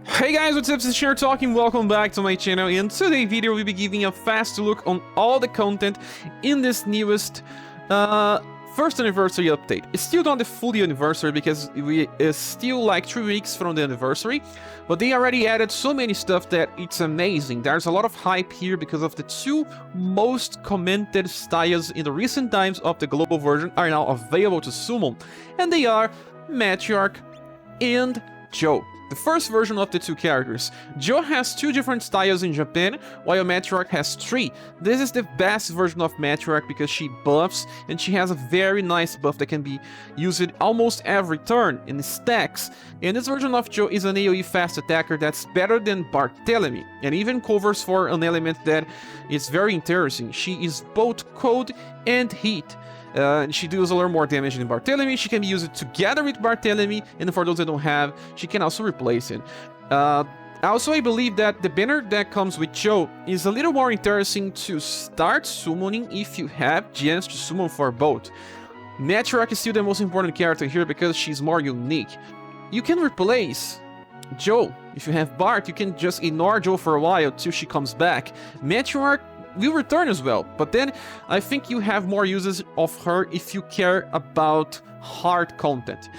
Hey guys, what's up? This is Cher talking. Welcome back to my channel. In today's video, we'll be giving a fast look on all the content in this newest first anniversary update. It's still not the full anniversary because it's still like 3 weeks from the anniversary, but they already added so many stuff that it's amazing. There's a lot of hype here because of the two most commented styles in the recent times of the global version are now available to summon, and they are Matriarch and Joe. The first version of the two characters. Joe has 2 different styles in Japan, while Matriarch has 3. This is the best version of Matriarch because she buffs, and she has a very nice buff that can be used almost every turn in stacks. And this version of Joe is an AoE fast attacker that's better than Barthélemy, and even covers for an element that is very interesting. She is both cold and heat. She deals a lot more damage than Barthélemy. She can be used together with Barthélemy, and for those that don't have, she can also replace it. Also, I believe that the banner that comes with Joe is a little more interesting to start summoning if you have gems to summon for both. Matriarch is still the most important character here because she's more unique. You can replace Joe. If you have Bart, you can just ignore Joe for a while till she comes back. Matriarch will return as well, but then I think you have more uses of her if you care about hard content.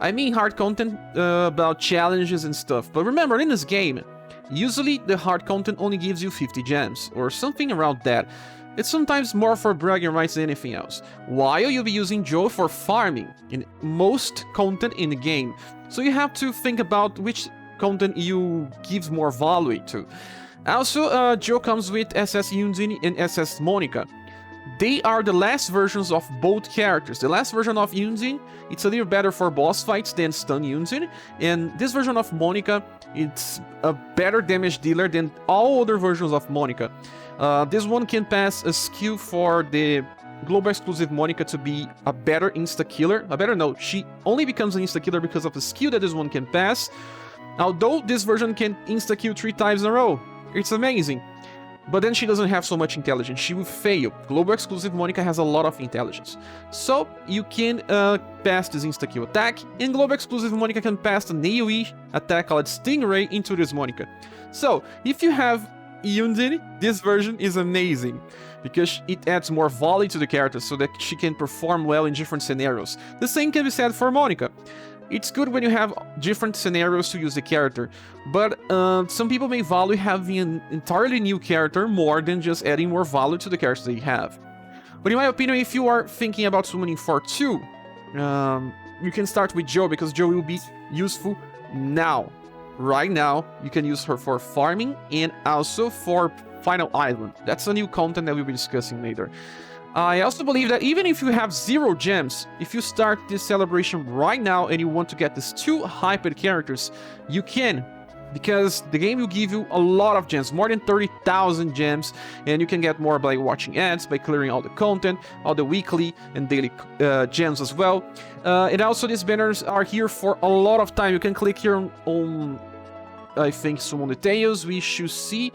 I mean hard content about challenges and stuff, but remember, in this game, usually the hard content only gives you 50 gems, or something around that. It's sometimes more for bragging rights than anything else, while you'll be using Joe for farming in most content in the game, so you have to think about which content you give more value to. Also, Joe comes with SS Yunzin and SS Monica. They are the last versions of both characters. The last version of Yunzin, it's a little better for boss fights than Stun Yunzin, and this version of Monica, it's a better damage dealer than all other versions of Monica. This one can pass a skill for the global exclusive Monica to be a better insta-killer. A better note, she only becomes an insta-killer because of the skill that this one can pass, although this version can insta-kill 3 times in a row. It's amazing. But then she doesn't have so much intelligence. She will fail. Global exclusive Monica has a lot of intelligence. So you can pass this insta-kill attack, and global exclusive Monica can pass an AoE attack called Stingray into this Monica. So if you have Yunzin, this version is amazing because it adds more volley to the character so that she can perform well in different scenarios. The same can be said for Monica. It's good when you have different scenarios to use the character, but some people may value having an entirely new character more than just adding more value to the characters they have. But in my opinion, if you are thinking about summoning for 2, you can start with Joe because Joe will be useful now. Right now, you can use her for farming and also for Final Island. That's a new content that we'll be discussing later. I also believe that even if you have 0 gems, if you start this celebration right now and you want to get these 2 hyped characters, you can, because the game will give you a lot of gems, more than 30,000 gems, and you can get more by watching ads, by clearing all the content, all the weekly and daily gems as well. And also these banners are here for a lot of time. You can click here on I think, summon details. We should see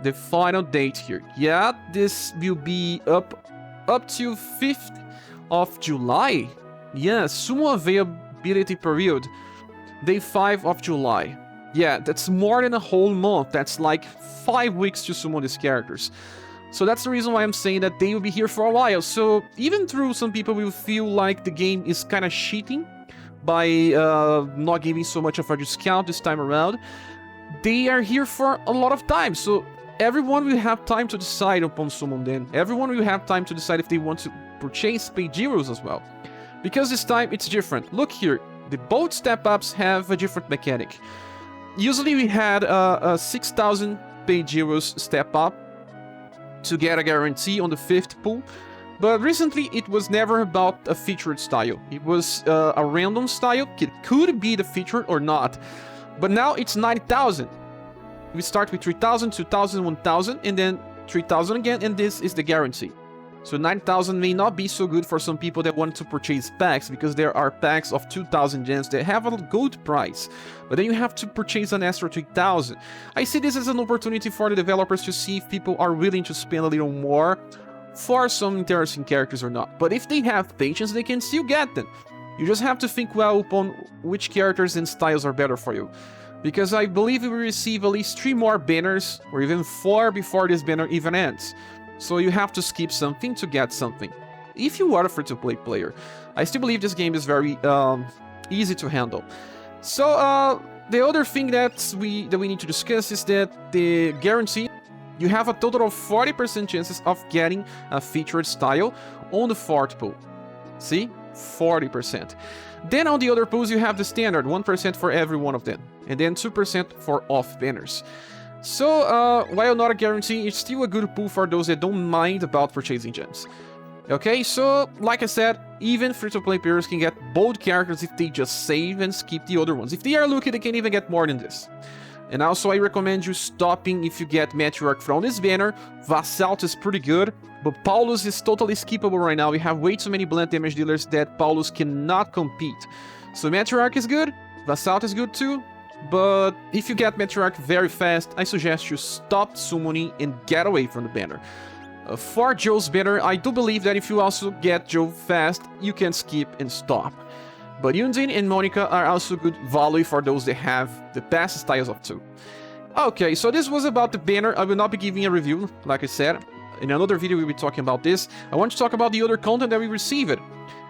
the final date here. Yeah, this will be up to 5th of July. Yeah, summon availability period, day 5 of July. Yeah, that's more than a whole month. That's like 5 weeks to summon these characters. So that's the reason why I'm saying that they will be here for a while. So even though some people will feel like the game is kind of cheating by not giving so much of a discount this time around, they are here for a lot of time. So everyone will have time to decide upon summon them. Everyone will have time to decide if they want to purchase paid heroes as well. Because this time it's different. Look here, the both step-ups have a different mechanic. Usually we had a 6,000 paid heroes step-up to get a guarantee on the 5th pool. But recently it was never about a featured style. It was a random style. It could be the featured or not. But now it's 90,000. We start with 3,000, 2,000, 1,000, and then 3,000 again, and this is the guarantee. So 9,000 may not be so good for some people that want to purchase packs, because there are packs of 2,000 gems that have a good price. But then you have to purchase an extra 3,000. I see this as an opportunity for the developers to see if people are willing to spend a little more for some interesting characters or not. But if they have patience, they can still get them. You just have to think well upon which characters and styles are better for you. because I believe we will receive at least 3 more banners, or even 4 before this banner even ends. So you have to skip something to get something. If you are a free-to-play player, I still believe this game is very easy to handle. So the other thing that we need to discuss is that the guarantee, you have a total of 40% chances of getting a featured style on the 4th pool. See? 40%. Then on the other pools you have the standard, 1% for every one of them, and then 2% for off banners. So while not a guarantee, it's still a good pool for those that don't mind about purchasing gems. Okay, so like I said, even free-to-play players can get bold characters if they just save and skip the other ones. If they are lucky, they can even get more than this. And also I recommend you stopping if you get Matriarch from this banner. Vassalt is pretty good, but Paulus is totally skippable right now. We have way too many blunt damage dealers that Paulus cannot compete. So Matriarch is good, Vassalt is good too, but if you get Matriarch very fast, I suggest you stop summoning and get away from the banner. For Joe's banner, I do believe that if you also get Joe fast, you can skip and stop. But Yundin and Monica are also good value for those that have the best styles of 2. Okay, so this was about the banner. I will not be giving a review, like I said. In another video, we'll be talking about this. I want to talk about the other content that we received.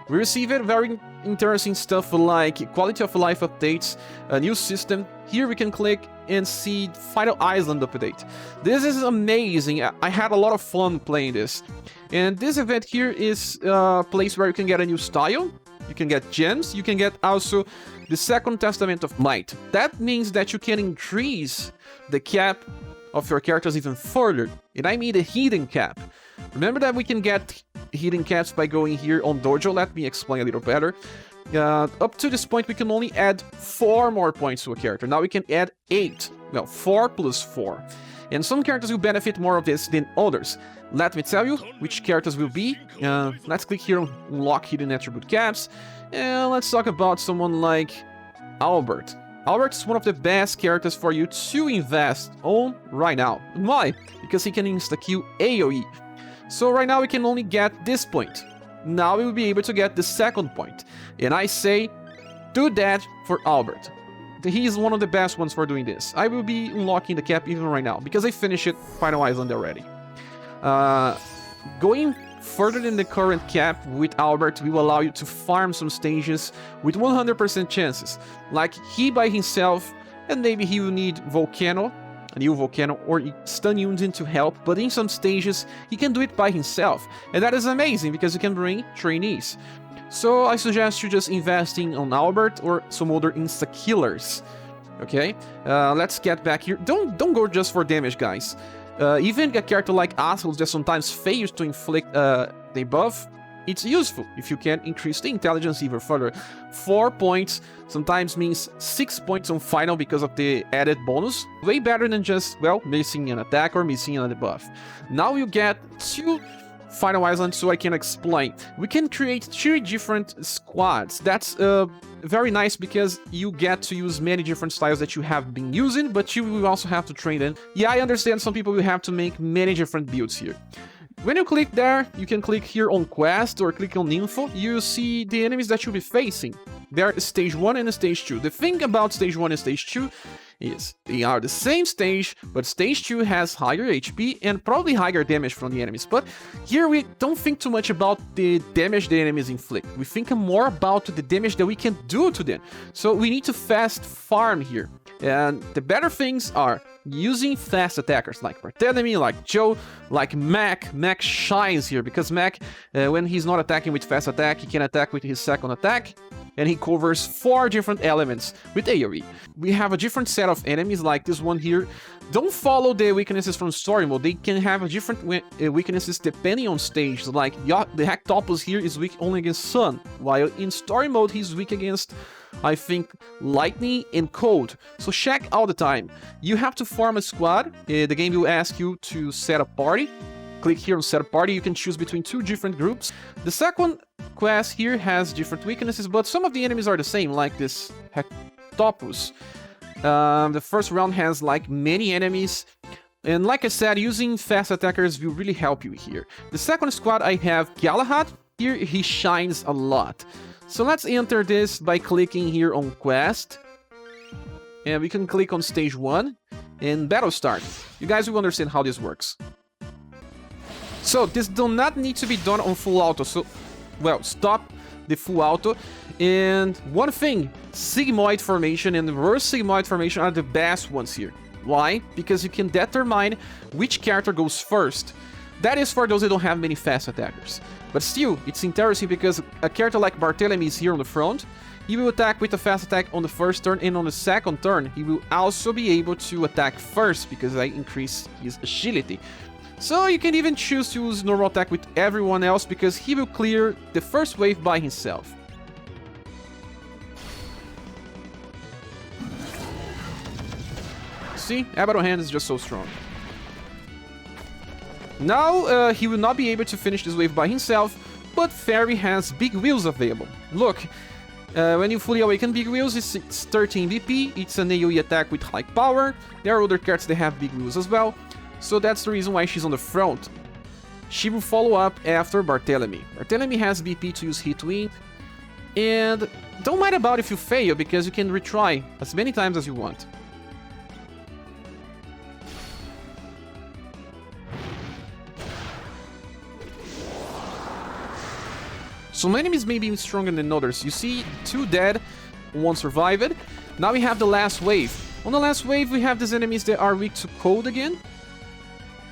We received very interesting stuff like quality of life updates, a new system. Here we can click and see Final Island update. This is amazing. I had a lot of fun playing this. And this event here is a place where you can get a new style. You can get gems, you can get also the Second Testament of Might. That means that you can increase the cap of your characters even further. And I mean the hidden cap. Remember that we can get hidden caps by going here on Dojo. Let me explain a little better. Up to this point, we can only add 4 more points to a character. Now we can add 8. Well, 4 plus 4. And some characters will benefit more of this than others. Let me tell you which characters will be. Let's click here on Unlock Hidden Attribute Caps. And let's talk about someone like Albert. Albert is one of the best characters for you to invest on right now. Why? Because he can insta-kill AoE. So right now we can only get this point. Now we will be able to get the second point. And I say, do that for Albert. He is one of the best ones for doing this. I will be unlocking the cap even right now, because I finished it Final Island already. Going further than the current cap with Albert will allow you to farm some stages with 100% chances. Like he by himself, and maybe he will need Volcano, a new Volcano, or Stun Yundin to help, but in some stages he can do it by himself. And that is amazing, because you can bring trainees. So I suggest you just investing on Albert or some other insta-killers. Okay, let's get back here. Don't go just for damage, guys. Even a character like Assholes that sometimes fails to inflict the buff, it's useful if you can increase the intelligence even further. 4 points sometimes means 6 points on final because of the added bonus. Way better than just, well, missing an attack or missing a debuff. Now you get 2 Final Island, so I can explain. We can create 3 different squads. That's very nice because you get to use many different styles that you have been using, but you will also have to train them. Yeah, I understand some people will have to make many different builds here. When you click there, you can click here on Quest or click on Info. You see the enemies that you'll be facing. They're Stage 1 and Stage 2. The thing about Stage 1 and Stage 2 is they are the same stage, but Stage 2 has higher HP and probably higher damage from the enemies. But here we don't think too much about the damage the enemies inflict. We think more about the damage that we can do to them. So we need to fast farm here. And the better things are using fast attackers like Barthélemy, like Joe, like Mac. Mac shines here because Mac, when he's not attacking with fast attack, he can attack with his second attack. And he covers 4 different elements with AoE. We have a different set of enemies like this one here. Don't follow the weaknesses from story mode. They can have a different weaknesses depending on stage. Like the Hectopus here is weak only against Sun, while in story mode he's weak against, I think, lightning and cold. So check all the time. You have to form a squad. The game will ask you to set a party. Click here on set a party. You can choose between 2 different groups. The second quest here has different weaknesses, but some of the enemies are the same, like this Hectopus. The first round has like many enemies. And like I said, using fast attackers will really help you here. The second squad I have Galahad. Here he shines a lot. So let's enter this by clicking here on Quest. and we can click on stage 1 and battle start. You guys will understand how this works. So this does not need to be done on full auto, so, well, stop the full auto. And one thing, sigmoid formation and reverse sigmoid formation are the best ones here. Why? Because you can determine which character goes first. That is for those that don't have many fast attackers. But still, it's interesting because a character like Barthélemy is here on the front. He will attack with a fast attack on the first turn, and on the second turn, he will also be able to attack first because I increase his agility. So you can even choose to use normal attack with everyone else because he will clear the first wave by himself. See, Abaddon Hand is just so strong. Now he will not be able to finish this wave by himself, but Fairy has Big Wheels available. Look, when you fully awaken Big Wheels, it's 13 BP, it's an AoE attack with high power. There are other cards that have Big Wheels as well. So that's the reason why she's on the front. She will follow up after Barthélemy. Barthélemy has BP to use Hit Wind. And don't mind about if you fail, because you can retry as many times as you want. Some enemies may be stronger than others. You see 2 dead, 1 survived. Now we have the last wave. On the last wave we have these enemies that are weak to cold again.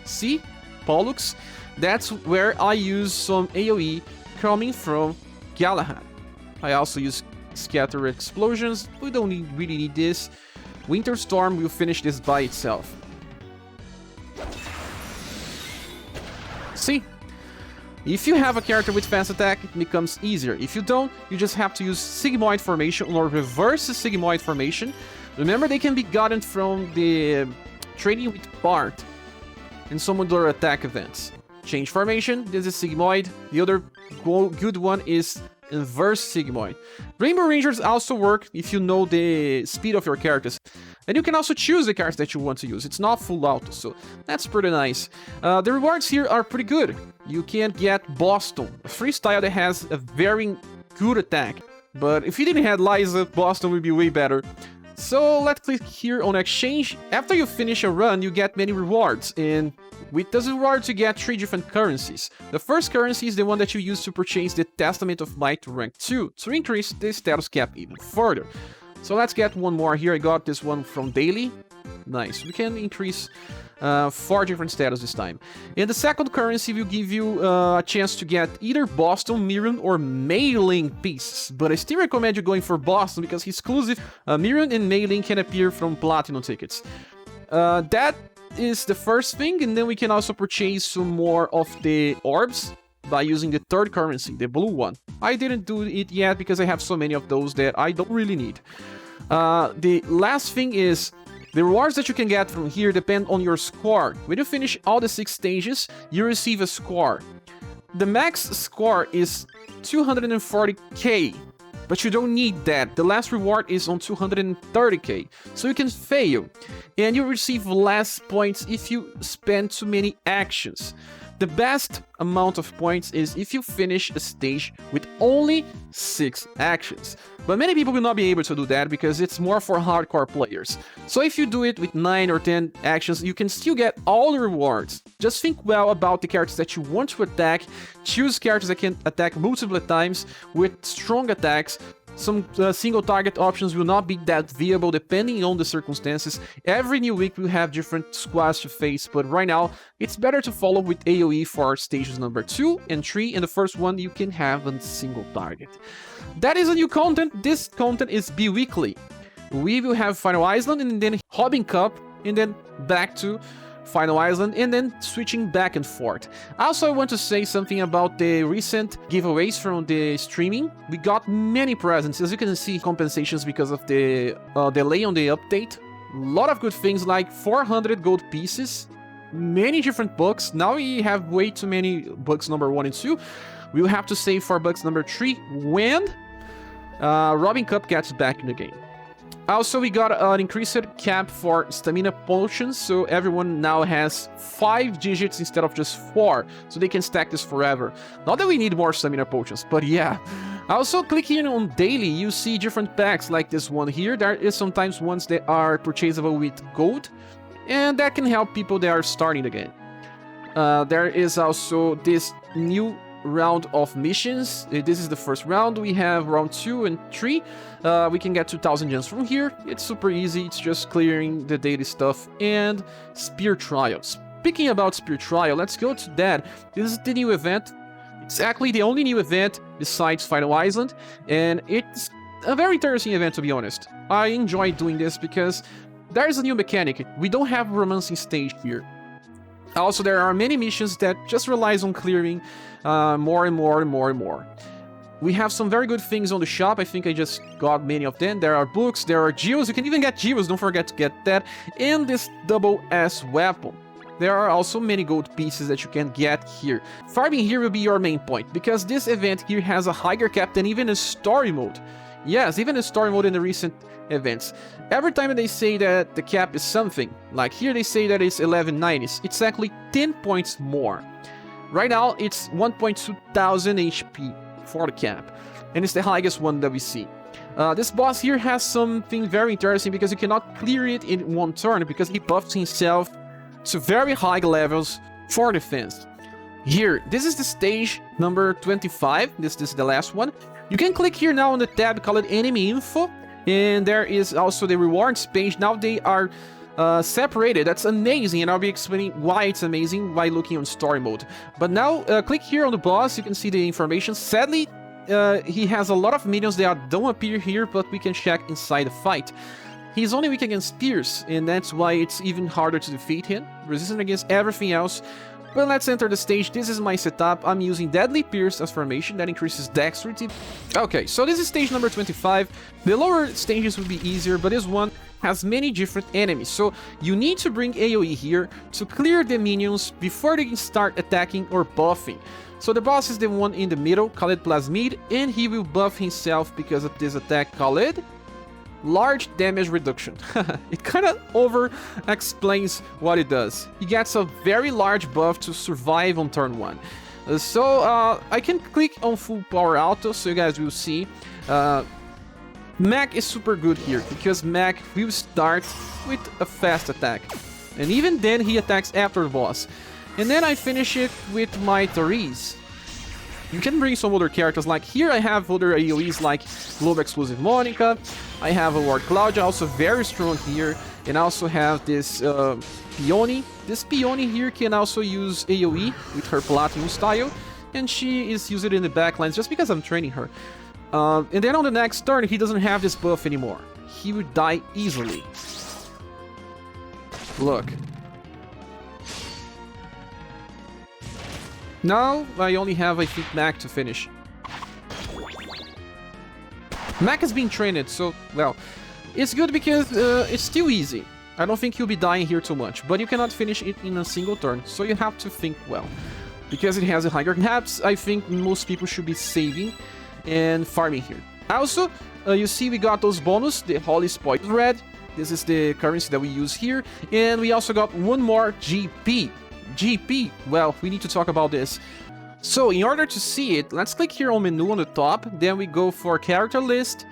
See? Pollux. That's where I use some AoE coming from Galahad. I also use Scatter Explosions. We don't really need this. Winter Storm will finish this by itself. See? If you have a character with fast attack, it becomes easier. If you don't, you just have to use Sigmoid formation or reverse Sigmoid formation. Remember, they can be gotten from the trading with Bart and some other attack events. Change formation, this is Sigmoid. The other good one is inverse Sigmoid. Rainbow Rangers also work if you know the speed of your characters. And you can also choose the cards that you want to use. It's not full auto, so that's pretty nice. The rewards here are pretty good. You can get Boston, a freestyle that has a very good attack. But if you didn't have Liza, Boston would be way better. So let's click here on exchange. After you finish a run, you get many rewards, and with those rewards you get 3 different currencies. The first currency is the one that you use to purchase the Testament of Might to rank 2, to increase the status cap even further. So let's get one more here. I got this one from Daily. Nice, we can increase 4 different status this time. And the second currency will give you a chance to get either Boston, Miriam, or Mailing pieces. But I still recommend you going for Boston because he's exclusive. Miriam and Mailing can appear from Platinum tickets. That is the first thing, and then we can also purchase some more of the orbs by using the third currency, the blue one. I didn't do it yet because I have so many of those that I don't really need. The last thing is the rewards that you can get from here depend on your score. When you finish all the 6 stages, you receive a score. The max score is 240k, but you don't need that. The last reward is on 230k, so you can fail. And you receive less points if you spend too many actions. The best amount of points is if you finish a stage with only 6 actions. But many people will not be able to do that because it's more for hardcore players. So if you do it with 9 or 10 actions, you can still get all the rewards. Just think well about the characters that you want to attack. Choose characters that can attack multiple times with strong attacks. Some single target options will not be that viable depending on the circumstances. Every new week we'll have different squads to face, but right now it's better to follow with AoE for stages number 2 and 3, and the first one you can have a single target. That is a new content. This content is bi-weekly. We will have Final Island and then Robin Cup and then back to Final Island, and then switching back and forth. Also, I want to say something about the recent giveaways from the streaming. We got many presents, as you can see, compensations because of the delay on the update. A lot of good things like 400 gold pieces, many different books. Now we have way too many books number 1 and 2. We'll have to save for books number 3 when Robin Cup gets back in the game. Also, we got an increased cap for stamina potions, so everyone now has 5 digits instead of just 4, so they can stack this forever. Not that we need more stamina potions, but yeah, Also, click here on daily, you see different packs like this one here. There is sometimes ones that are purchasable with gold, and that can help people that are starting the game. There is also this new round of missions. This is the first round. We have round 2 and 3. We can get 2,000 gems from here. It's super easy. It's just clearing the daily stuff and spear trials. Speaking about spear trial, let's go to that. This is the new event. Exactly the only new event besides Final Island, and it's a very interesting event, to be honest. I enjoy doing this because there's a new mechanic. We don't have a romancing stage here. Also, there are many missions that just relies on clearing more and more and more and more. We have some very good things on the shop. I think I just got many of them. There are books, there are geos. You can even get geos, don't forget to get that. And this double S weapon. There are also many gold pieces that you can get here. Farming here will be your main point, because this event here has a higher cap than even a story mode. Yes, even a story mode in the recent events. Every time they say that the cap is something, like here they say that it's 1190s, it's actually 10 points more. Right now it's 1.2 thousand HP for the cap, and it's the highest one that we see. This boss here has something very interesting because you cannot clear it in one turn because he buffs himself to very high levels for defense. Here, this is the stage number 25. This is the last one. You can click here now on the tab called Enemy Info, and there is also the rewards page. Now they are separated. That's amazing, and I'll be explaining why it's amazing by looking on story mode. But now, click here on the boss. You can see the information. Sadly, he has a lot of minions that don't appear here, but we can check inside the fight. He's only weak against spears, and that's why it's even harder to defeat him. Resistant against everything else. But let's enter the stage. This is my setup. I'm using Deadly Pierce as formation. That increases dexterity. Okay, so this is stage number 25. The lower stages will be easier, but this one has many different enemies. So you need to bring AoE here to clear the minions before they can start attacking or buffing. So the boss is the one in the middle, called Plasmid, and he will buff himself because of this attack called Large Damage Reduction. It kind of over-explains what it does. He gets a very large buff to survive on turn 1. I can click on Full Power Auto, so you guys will see. Mac is super good here, because Mac will start with a fast attack. And even then, he attacks after the boss. And then I finish it with my Therese. You can bring some other characters, like here I have other AoEs like Globe Exclusive Monica, I have a Lord Claudia, also very strong here, and I also have this Peony. This Peony here can also use AoE with her Platinum style, and she is used in the backlines just because I'm training her. And then on the next turn, he doesn't have this buff anymore. He would die easily. Look. Now, I only have, I think, Mac to finish. Mac has been trained, so, well, it's good because it's still easy. I don't think he'll be dying here too much, but you cannot finish it in a single turn, so you have to think well. Because it has a higher caps, I think most people should be saving and farming here. Also, you see we got those bonus, the Holy Spoil Red. This is the currency that we use here, and we also got one more GP. GP, well, we need to talk about this. So in order to see it, let's click here on menu on the top, then we go for character list,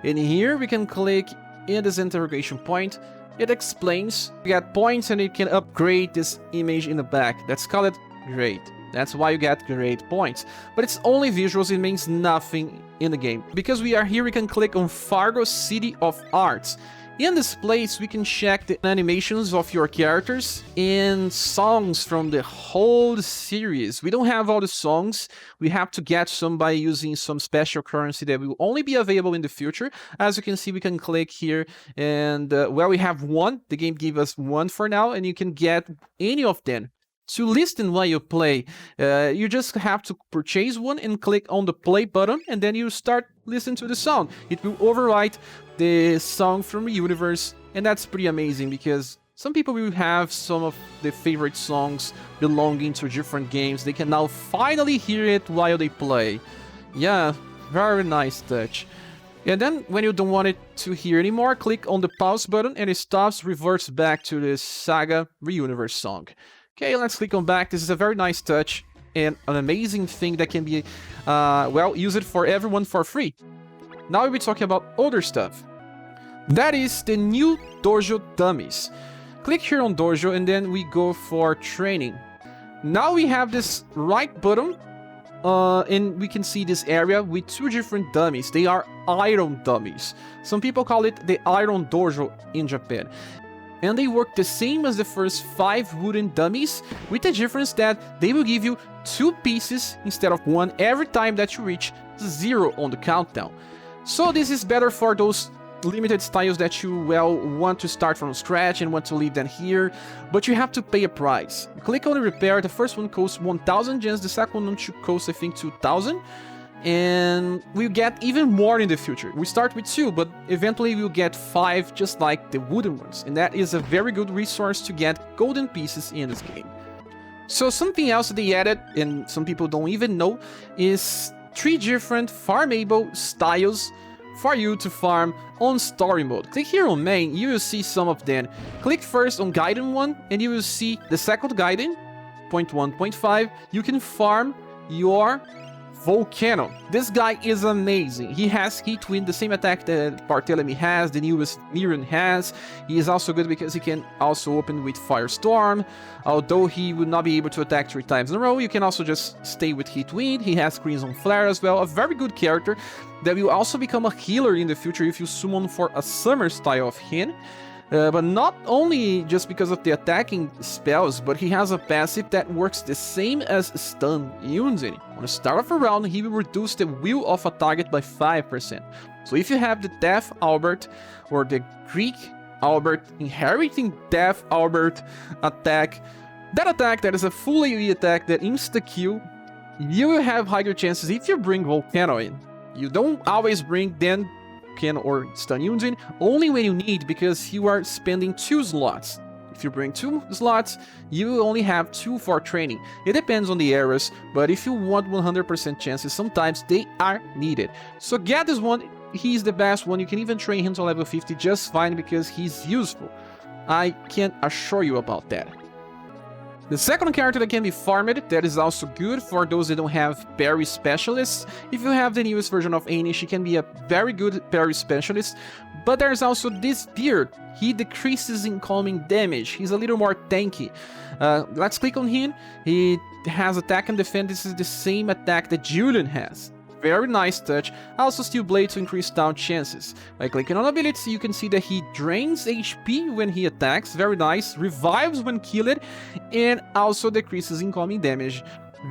and here we can click in this interrogation point. It explains, you get points and it can upgrade this image in the back. That's called great. That's why you get great points. But it's only visuals, it means nothing in the game. Because we are here, we can click on Fargo City of Arts. In this place, we can check the animations of your characters and songs from the whole series. We don't have all the songs. We have to get some by using some special currency that will only be available in the future. As you can see, we can click here and, well, we have one. The game gave us one for now, and you can get any of them. To listen while you play, you just have to purchase one and click on the play button, and then you start listening to the song. It will overwrite the song from UniverSe, and that's pretty amazing because some people will have some of the favorite songs belonging to different games. They can now finally hear it while they play. Yeah, very nice touch. And then when you don't want it to hear anymore, click on the pause button and it stops, reverts back to the SaGa UniverSe song. Okay, let's click on back. This is a very nice touch. and an amazing thing that can be, well, used for everyone for free. Now we'll be talking about other stuff. That is the new Dojo Dummies. Click here on Dojo and then we go for training. Now we have this right button and we can see this area with 2 different dummies. They are iron dummies. Some people call it the Iron Dojo in Japan. And they work the same as the first 5 wooden dummies, with the difference that they will give you 2 pieces instead of 1 every time that you reach 0 on the countdown. So this is better for those limited styles that you, well, want to start from scratch and want to leave them here, but you have to pay a price. Click on the repair. The first one costs 1000 gens, the second one should cost, I think, 2000, and we'll get even more in the future. We start with 2, but eventually we'll get 5, just like the wooden ones, and that is a very good resource to get golden pieces in this game. So something else they added, and some people don't even know, is 3 different farmable styles for you to farm on story mode. Click here on main, you will see some of them. Click first on Gaiden 1 and you will see the second Gaiden, 0.1.5. You can farm your Volcano. This guy is amazing. He has Heat Wind, the same attack that Barthélemy has, the newest Miriam has. He is also good because he can also open with Firestorm. Although he would not be able to attack 3 times in a row, you can also just stay with Heat Wind. He has Crimson Flare as well. A very good character that will also become a healer in the future if you summon for a summer style of him. But not only just because of the attacking spells, but he has a passive that works the same as Stun Yunzin. On the start of a round, he will reduce the will of a target by 5%. So if you have the Death Albert or the Greek Albert inheriting Death Albert attack, that is a full AoE attack that insta-kill, you will have higher chances if you bring Volcano in. You don't always bring then or Stun Yunzin, only when you need, because you are spending 2 slots. If you bring 2 slots, you only have 2 for training. It depends on the areas, but if you want 100% chances, sometimes they are needed. So get this one, he's the best one. You can even train him to level 50 just fine because he's useful. I can assure you about that. The second character that can be farmed, that is also good for those that don't have parry specialists. If you have the newest version of Annie, she can be a very good parry specialist. But there's also this beard. He decreases incoming damage. He's a little more tanky. Let's click on him. He has attack and defense. This is the same attack that Julian has. Very nice touch. Also Steel Blade to increase down chances. By clicking on abilities, you can see that he drains HP when he attacks. Very nice. Revives when killed. And also decreases incoming damage.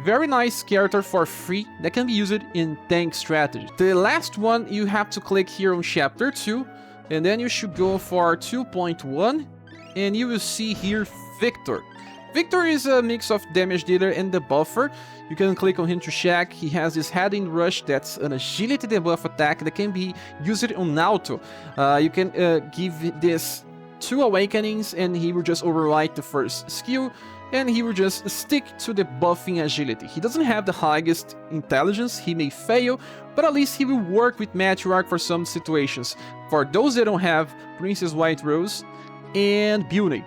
Very nice character for free that can be used in tank strategy. The last one, you have to click here on Chapter 2. And then you should go for 2.1. And you will see here Victor. Victor is a mix of damage dealer and the buffer. You can click on him to check. He has this Heading Rush that's an agility debuff attack that can be used on auto. You can give this 2 awakenings and he will just overwrite the first skill and he will just stick to the buffing agility. He doesn't have the highest intelligence, he may fail, but at least he will work with Matriarch for some situations. For those that don't have Princess White Rose and Beauty.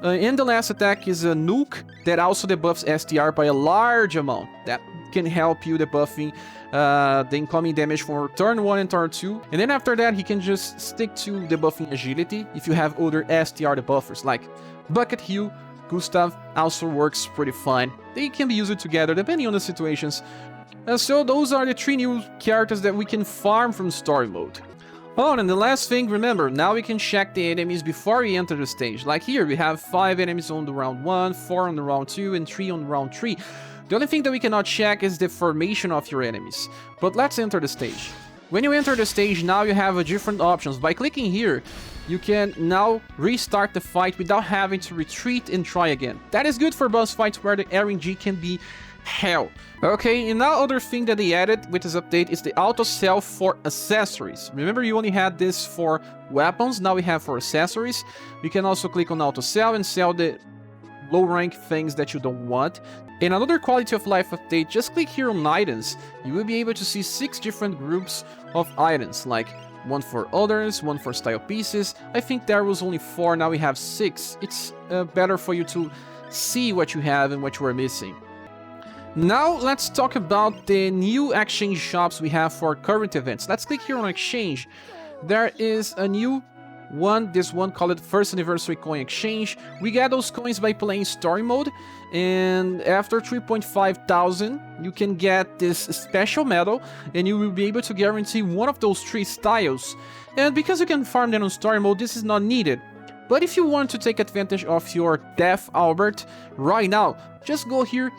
And the last attack is a nuke that also debuffs STR by a large amount. That can help you debuffing the incoming damage for turn 1 and turn 2. And then after that, he can just stick to debuffing agility if you have other STR debuffers, like Bucket Hill, Gustav also works pretty fine. They can be used together depending on the situations. So those are the 3 new characters that we can farm from story mode. Oh, and the last thing, remember, now we can check the enemies before we enter the stage. Like here, we have 5 enemies on the round 1, 4 on the round 2, and 3 on round 3. The only thing that we cannot check is the formation of your enemies. But let's enter the stage. When you enter the stage, now you have different options. By clicking here, you can now restart the fight without having to retreat and try again. That is good for boss fights where the RNG can be hell. Okay, and now other thing that they added with this update is the auto sell for accessories. Remember, you only had this for weapons, now we have for accessories. You can also click on auto sell and sell the low rank things that you don't want. And another quality of life update, just click here on items. You will be able to see 6 different groups of items, like 1 for others, 1 for style pieces. I think there was only 4, now we have 6. It's better for you to see what you have and what you are missing. Now let's talk about the new exchange shops we have for current events. Let's click here on exchange. There is a new one, this one called First Anniversary Coin Exchange. We get those coins by playing story mode, and after 3,500 you can get this special medal, and you will be able to guarantee one of those 3 styles. And because you can farm them on story mode, this is not needed. But if you want to take advantage of your Death Albert right now, just go here,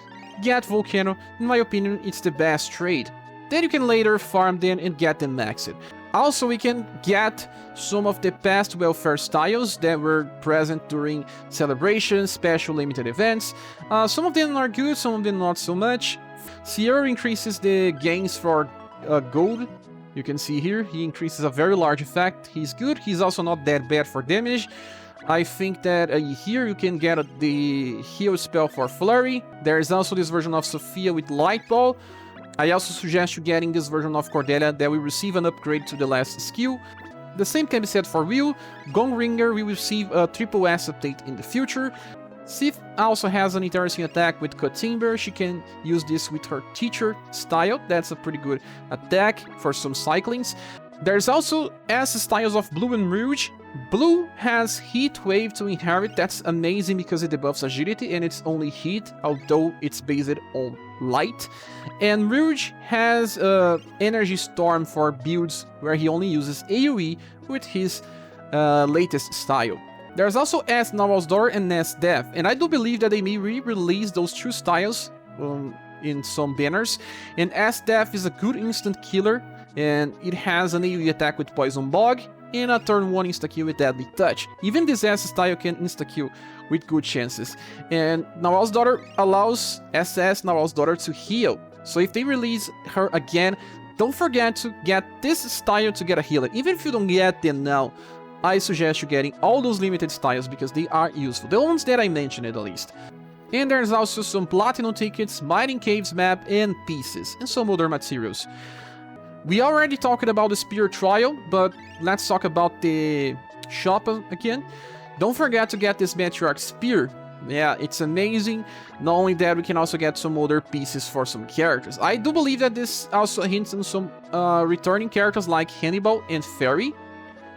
get Volcano. In my opinion, it's the best trade. Then you can later farm them and get them maxed. Also, we can get some of the past welfare styles that were present during celebrations, special limited events. Some of them are good, some of them not so much. Sierra increases the gains for gold. You can see here, he increases a very large effect. He's good, he's also not that bad for damage. I think that here you can get the heal spell for Flurry. There is also this version of Sophia with Light Ball. I also suggest you getting this version of Cordelia that will receive an upgrade to the last skill. The same can be said for Will. Gong Ringer will receive a triple S update in the future. Sif also has an interesting attack with Cut Timber. She can use this with her teacher style. That's a pretty good attack for some cyclings. There's also S styles of Blue and Rouge. Blue has Heat Wave to inherit. That's amazing because it debuffs agility and it's only heat, although it's based on light. And Rouge has Energy Storm for builds where he only uses AoE with his latest style. There's also S Narwhal's Daughter and S Death, and I do believe that they may re-release those 2 styles in some banners. And S Death is a good instant killer, and it has an AoE attack with Poison Bog and a turn 1 insta-kill with Deadly Touch. Even this S style can insta-kill with good chances. And Narwhal's Daughter allows SS Narwhal's Daughter to heal. So if they release her again, don't forget to get this style to get a healer. Even if you don't get them now, I suggest you getting all those limited styles because they are useful. The ones that I mentioned at least. And there's also some Platinum tickets, Mining Caves map, and pieces, and some other materials. We already talked about the Spear Trial, but let's talk about the shop again. Don't forget to get this Matriarch Spear. Yeah, it's amazing. Not only that, we can also get some other pieces for some characters. I do believe that this also hints on some returning characters like Hannibal and Fairy,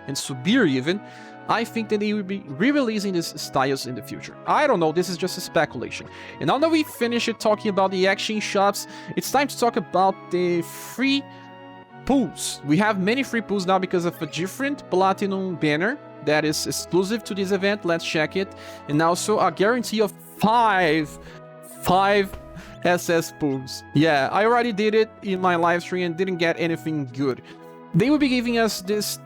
and Subir even. I think that they will be re-releasing these styles in the future. I don't know, this is just a speculation. And now that we finished talking about the exchange shops, it's time to talk about the free pools. We have many free pools now because of a different Platinum banner that is exclusive to this event. Let's check it. And also a guarantee of 5 SS pools. Yeah, I already did it in my live stream and didn't get anything good. They will be giving us this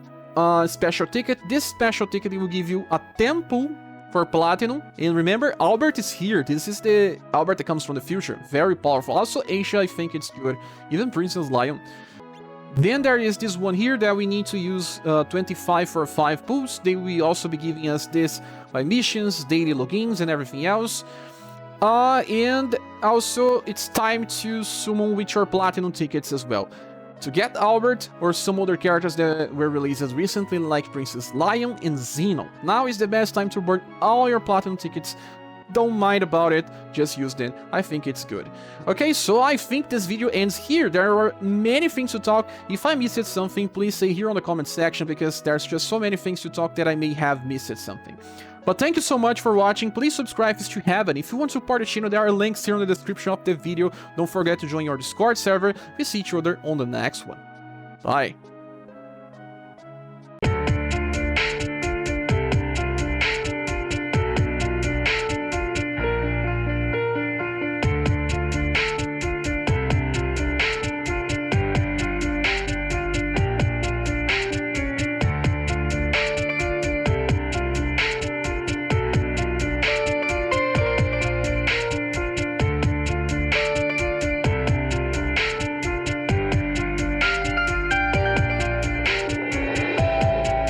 special ticket. This special ticket will give you a 10 pool for Platinum. And remember, Albert is here. This is the Albert that comes from the future. Very powerful. Also, Asia, I think it's good. Even Princess Lion. Then there is this one here that we need to use 25 for 5 pools. They will also be giving us this by missions, daily logins, and everything else. And also, it's time to summon with your Platinum tickets as well. To get Albert or some other characters that were released recently like Princess Lion and Xeno. Now is the best time to burn all your Platinum tickets. Don't mind about it, just use them. I think it's good. Okay, so I think this video ends here. There are many things to talk. If I missed something, please say here on the comment section because there's just so many things to talk that I may have missed something. But thank you so much for watching. Please subscribe if you haven't. If you want to support the channel, there are links here in the description of the video. Don't forget to join your Discord server. We see each other on the next one. Bye.